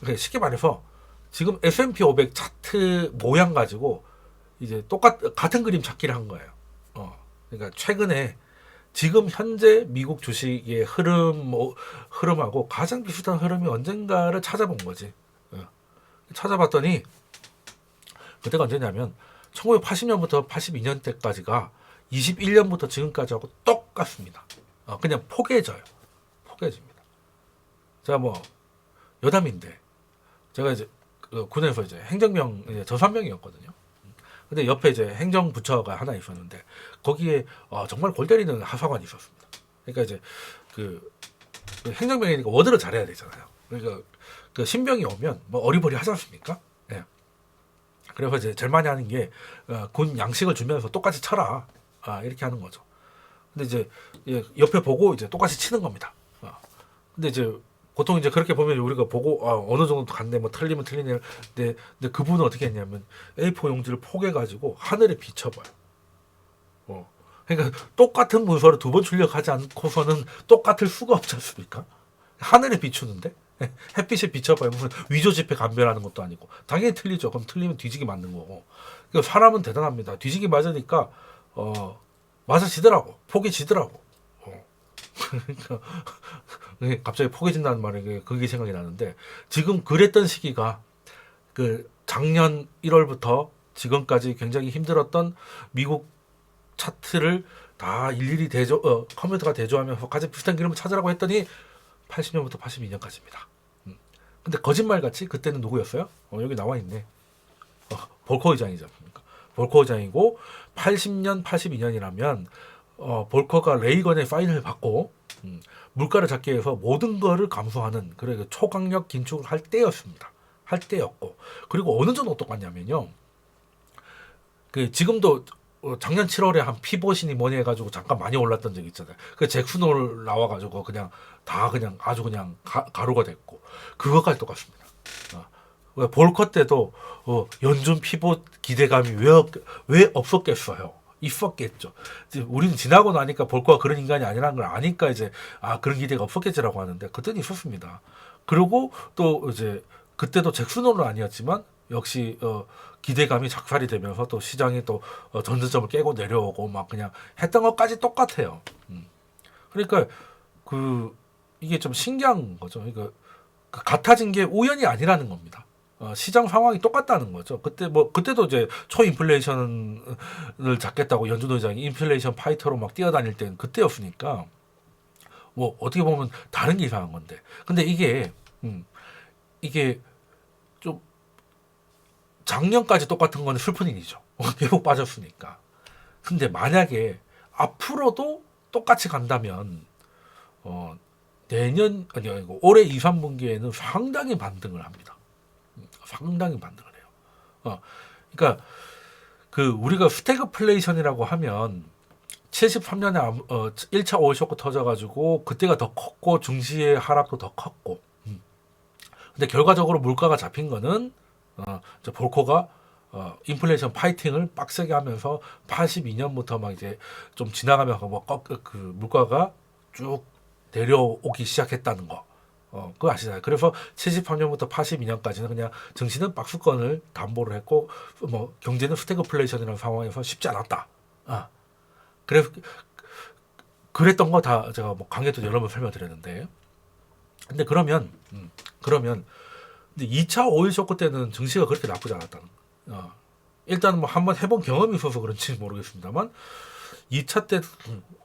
그러니까 쉽게 말해서 지금 S&P 500 차트 모양 가지고 이제 같은 그림 찾기를 한 거예요. 그러니까 최근에 지금 현재 미국 주식의 흐름하고 가장 비슷한 흐름이 언젠가를 찾아본 거지. 찾아봤더니 그때가 언제냐면 1980년부터 82년 때까지가 21년부터 지금까지하고 똑같습니다. 그냥 포개져요. 포개집니다. 제가 뭐 여담인데 제가 이제 그 군에서 이제 행정병 이제 저산병이었거든요. 근데 옆에 이제 행정부처가 하나 있었는데 거기에 정말 골 때리는 하사관이 있었습니다. 그러니까 이제 그 행정병이니까 워드를 잘해야 되잖아요. 그러니까 그 신병이 오면 뭐 어리버리 하지 않습니까? 예. 그래서 이제 제일 많이 하는 게 군 양식을 주면서 똑같이 쳐라. 이렇게 하는 거죠. 근데 이제 옆에 보고 이제 똑같이 치는 겁니다. 근데 이제 보통 이제 그렇게 보면 우리가 보고 어느 정도 갔네 뭐 틀리면 틀리네. 근데 그분은 어떻게 했냐면 A4 용지를 포개가지고 하늘에 비춰봐요. 그러니까 똑같은 문서를 두 번 출력하지 않고서는 똑같을 수가 없지 않습니까? 하늘에 비추는데 햇빛에 비춰봐요. 무슨 위조 지폐 감별하는 것도 아니고 당연히 틀리죠. 그럼 틀리면 뒤지기 맞는 거고. 그러니까 사람은 대단합니다. 뒤지기 맞으니까 맞아지더라고. 포개지더라고. 그러니까 갑자기 포개진다는 말에 그게 생각이 나는데 지금 그랬던 시기가 그 작년 1월부터 지금까지 굉장히 힘들었던 미국 차트를 다 일일이 컴퓨터가 대조하면서 가장 비슷한 그림을 찾으라고 했더니 80년부터 82년까지입니다. 근데 거짓말같이 그때는 누구였어요? 여기 나와 있네. 볼커 의장이지 않습니까? 볼커 의장이고 80년, 82년이라면 볼커가 레이건의 사인을 받고 물가를 잡기 위해서 모든 거를 감수하는 그래 초강력 긴축을 할 때였습니다. 할 때였고 그리고 어느 정도 똑같냐면요. 그 지금도 작년 7월에 한 피봇이니 뭐니 해가지고 잠깐 많이 올랐던 적이 있잖아요. 그 잭슨홀 나와가지고 그냥 다 그냥 아주 그냥 가루가 됐고 그것까지 똑같습니다. 볼커 때도 연준 피봇 기대감이 왜 없었겠어요? 있었겠죠. 이제 우리는 지나고 나니까 볼커가 그런 인간이 아니라는 걸 아니까 이제 그런 기대가 없었겠지라고 하는데 그때는 있었습니다. 그리고 또 이제 그때도 잭슨홀은 아니었지만 역시 기대감이 작살이 되면서 또 시장이 또 전저점을 깨고 내려오고 막 그냥 했던 것까지 똑같아요. 그러니까 이게 좀 신기한 거죠. 그러니까 같아진 게 우연이 아니라는 겁니다. 시장 상황이 똑같다는 거죠. 그때도 이제 초인플레이션을 잡겠다고 연준 의장이 인플레이션 파이터로 막 뛰어다닐 때는 그때였으니까 뭐 어떻게 보면 다른 게 이상한 건데. 근데 이게 좀 작년까지 똑같은 건 슬픈 일이죠. 계속 빠졌으니까. 근데 만약에 앞으로도 똑같이 간다면 내년 아니고 올해 2, 3분기에는 상당히 반등을 합니다. 상당히 반등을 해요. 그러니까 우리가 스태그플레이션이라고 하면 73년에 1차 오일 쇼크 터져가지고 그때가 더 컸고 증시의 하락도 더 컸고 근데 결과적으로 물가가 잡힌 거는 볼코가 인플레이션 파이팅을 빡세게 하면서 82년부터 막 이제 좀 지나가면서 물가가 쭉 내려오기 시작했다는 거. 그거 아시잖아요. 그래서 73년부터 82년까지는 그냥 증시는 박스권을 담보를 했고 뭐 경제는 스태그플레이션이라는 상황에서 쉽지 않았다. 그래서 그랬던 거 다 제가 뭐 강의도 여러 번 설명드렸는데 근데 그러면 근데 2차 오일 쇼크 때는 증시가 그렇게 나쁘지 않았다는 일단 뭐 한번 해본 경험이 있어서 그런지 모르겠습니다만 2차 때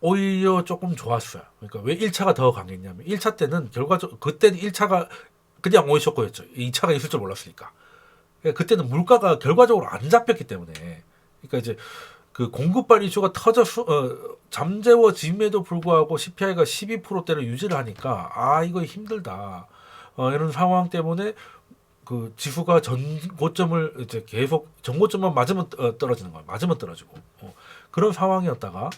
오히려 조금 좋았어요. 그러니까 왜 1차가 더 강했냐면 1차 때는 결과적으로 그때는 1차가 그냥 오일 쇼크였죠. 2차가 있을 줄 몰랐으니까. 그러니까 그때는 물가가 결과적으로 안 잡혔기 때문에 그러니까 이제 그 공급발 이슈가 잠재워짐에도 불구하고 CPI가 12%대를 유지를 하니까 이거 힘들다. 이런 상황 때문에 그 지수가 전고점을 이제 계속 전고점만 맞으면 떨어지는 거예요. 맞으면 떨어지고 그런 상황이었다가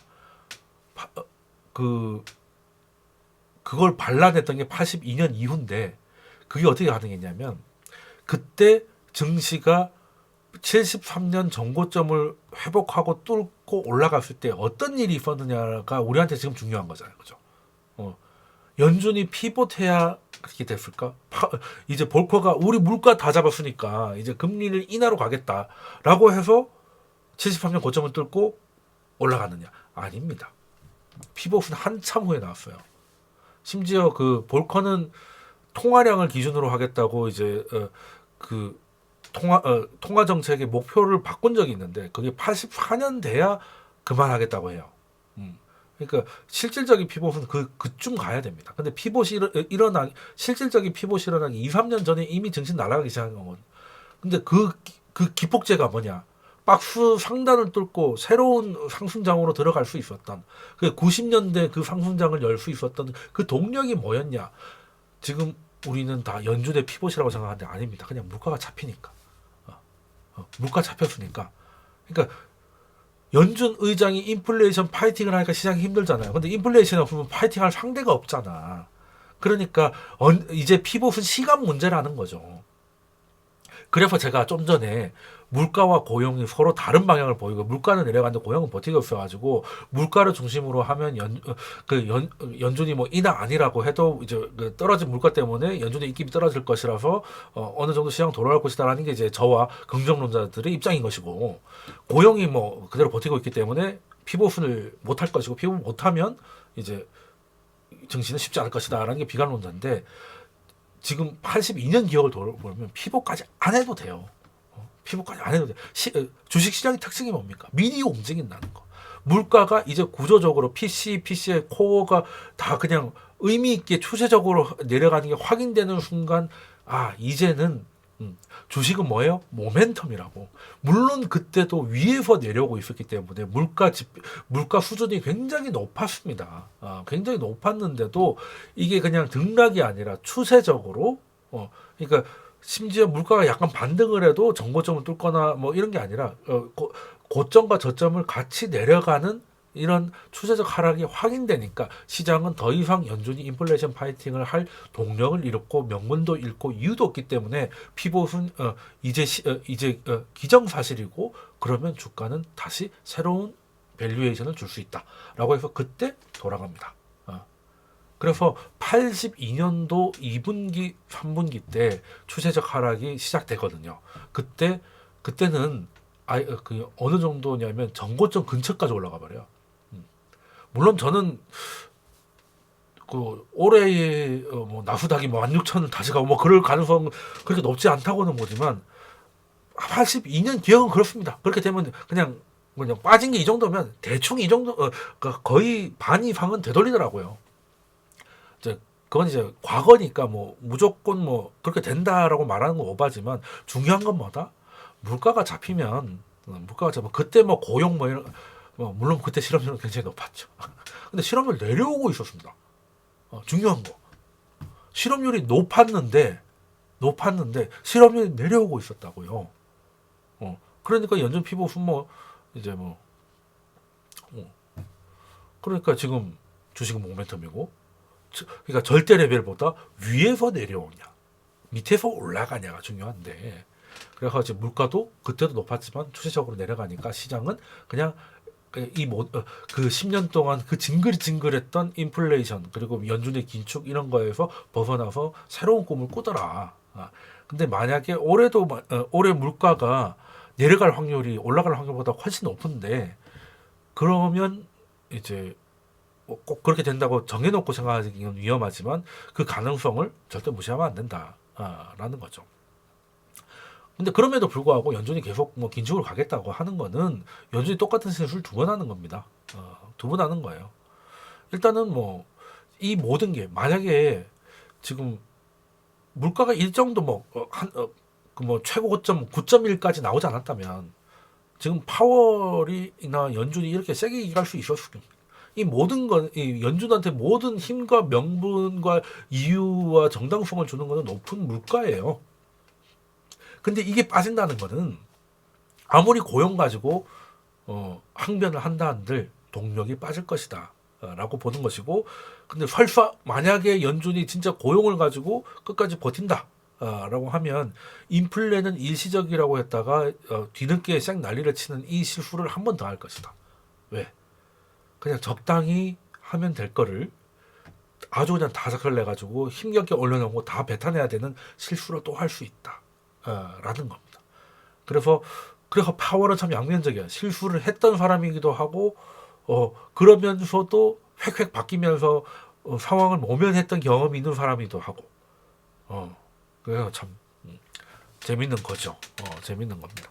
그걸 반란했던 게 82년 이후인데 그게 어떻게 가능했냐면 그때 증시가 73년 전고점을 회복하고 뚫고 올라갔을 때 어떤 일이 있었느냐가 우리한테 지금 중요한 거잖아요. 그죠? 연준이 피봇해야 그렇게 됐을까? 이제 볼커가 우리 물가 다 잡았으니까 이제 금리를 인하로 가겠다라고 해서 73년 고점을 뚫고 올라가느냐? 아닙니다. 피봇은 한참 후에 나왔어요. 심지어 그 볼커는 통화량을 기준으로 하겠다고 이제 그 통화 정책의 목표를 바꾼 적이 있는데 그게 84년 돼야 그만하겠다고 해요. 그러니까 실질적인 피봇은 그쯤 가야 됩니다. 근데 피봇이 실질적인 피봇이 일어나기 2, 3년 전에 이미 정신 날아가기 시작한 거거든. 근데 그 기폭제가 뭐냐? 박스 상단을 뚫고 새로운 상승장으로 들어갈 수 있었던 그 90년대 그 상승장을 열 수 있었던 그 동력이 뭐였냐? 지금 우리는 다 연준의 피봇이라고 생각하는데 아닙니다. 그냥 물가가 잡히니까. 물가 잡혔으니까. 그러니까 연준 의장이 인플레이션 파이팅을 하니까 시장이 힘들잖아요. 근데 인플레이션 없으면 파이팅할 상대가 없잖아. 그러니까 이제 피봇은 시간 문제라는 거죠. 그래서 제가 좀 전에 물가와 고용이 서로 다른 방향을 보이고 물가는 내려가는데 고용은 버티고 있어가지고 물가를 중심으로 하면 연준이 뭐 인하 아니라고 해도 이제 그 떨어진 물가 때문에 연준의 입김이 떨어질 것이라서 어느 정도 시장 돌아갈 것이다라는 게 이제 저와 긍정론자들의 입장인 것이고 고용이 뭐 그대로 버티고 있기 때문에 피봇을 못할 것이고 피봇 못하면 이제 증시는 쉽지 않을 것이다라는 게 비관론자인데 지금 82년 기억을 돌아보면 피봇까지 안 해도 돼요. 피봇까지 안 해도 돼. 주식시장의 특징이 뭡니까? 미리 움직인다는 거. 물가가 이제 구조적으로 PC의 코어가 다 그냥 의미 있게 추세적으로 내려가는 게 확인되는 순간 이제는 주식은 뭐예요? 모멘텀이라고. 물론 그때도 위에서 내려오고 있었기 때문에 물가 수준이 굉장히 높았습니다. 굉장히 높았는데도 이게 그냥 등락이 아니라 추세적으로 그러니까 심지어 물가가 약간 반등을 해도 정고점을 뚫거나 뭐 이런 게 아니라 고점과 저점을 같이 내려가는 이런 추세적 하락이 확인되니까 시장은 더 이상 연준이 인플레이션 파이팅을 할 동력을 잃었고 명분도 잃고 이유도 없기 때문에 피봇은 이제 기정사실이고 그러면 주가는 다시 새로운 밸류에이션을 줄 수 있다라고 해서 그때 돌아갑니다. 그래서 82년도 2분기, 3분기 때 추세적 하락이 시작되거든요. 그때는 어느 정도냐면 정고점 근처까지 올라가 버려요. 물론 저는 그 올해의 뭐 나스닥이 뭐 16,000을 다시 가고 뭐 그럴 가능성 그렇게 높지 않다고는 보지만 82년 기억은 그렇습니다. 그렇게 되면 그냥 빠진 게 이 정도면 대충 이 정도 거의 반 이상은 되돌리더라고요. 그건 이제 과거니까 뭐 무조건 뭐 그렇게 된다라고 말하는 건 오바지만 중요한 건 뭐다? 물가가 잡히면 그때 뭐 고용 뭐 이런 물론 그때 실업률은 굉장히 높았죠. 근데 실업률 내려오고 있었습니다. 중요한 거. 실업률이 높았는데 실업률이 내려오고 있었다고요. 그러니까 연준 피봇은 뭐 이제 뭐 그러니까 지금 주식은 모멘텀이고 그러니까 절대 레벨보다 위에서 내려오냐 밑에서 올라가냐가 중요한데 그래서 물가도 그때도 높았지만 추세적으로 내려가니까 시장은 그냥 그 10년 동안 그 징글징글했던 인플레이션 그리고 연준의 긴축 이런 거에서 벗어나서 새로운 꿈을 꾸더라. 근데 만약에 올해 물가가 내려갈 확률이 올라갈 확률보다 훨씬 높은데 그러면 이제 꼭 그렇게 된다고 정해놓고 생각하기는 위험하지만 그 가능성을 절대 무시하면 안 된다라는 거죠. 근데 그럼에도 불구하고 연준이 계속 뭐 긴축으로 가겠다고 하는 거는 연준이 똑같은 실수를 두 번 하는 겁니다. 두 번 하는 거예요. 일단은 뭐 이 모든 게 만약에 지금 물가가 일정도 뭐 최고 고점 9.1까지 나오지 않았다면 지금 파월이나 연준이 이렇게 세게 얘기할 수 있었을 겁니다. 이 모든 건 이 연준한테 모든 힘과 명분과 이유와 정당성을 주는 것은 높은 물가예요. 근데 이게 빠진다는 거는 아무리 고용 가지고 항변을 한다 한들 동력이 빠질 것이다 라고 보는 것이고 근데 설사 만약에 연준이 진짜 고용을 가지고 끝까지 버틴다 라고 하면 인플레는 일시적이라고 했다가 뒤늦게 쌩 난리를 치는 이 실수를 한 번 더 할 것이다. 왜? 그냥 적당히 하면 될 거를 아주 그냥 다삭을 내가지고 힘겹게 올려놓고 다 뱉어내야 되는 실수를 또 할 수 있다. 라는 겁니다. 그래서 파워는 참 양면적이야. 실수를 했던 사람이기도 하고, 그러면서도 획획 바뀌면서 상황을 모면했던 경험이 있는 사람이기도 하고, 그래서 참 재밌는 거죠. 재밌는 겁니다.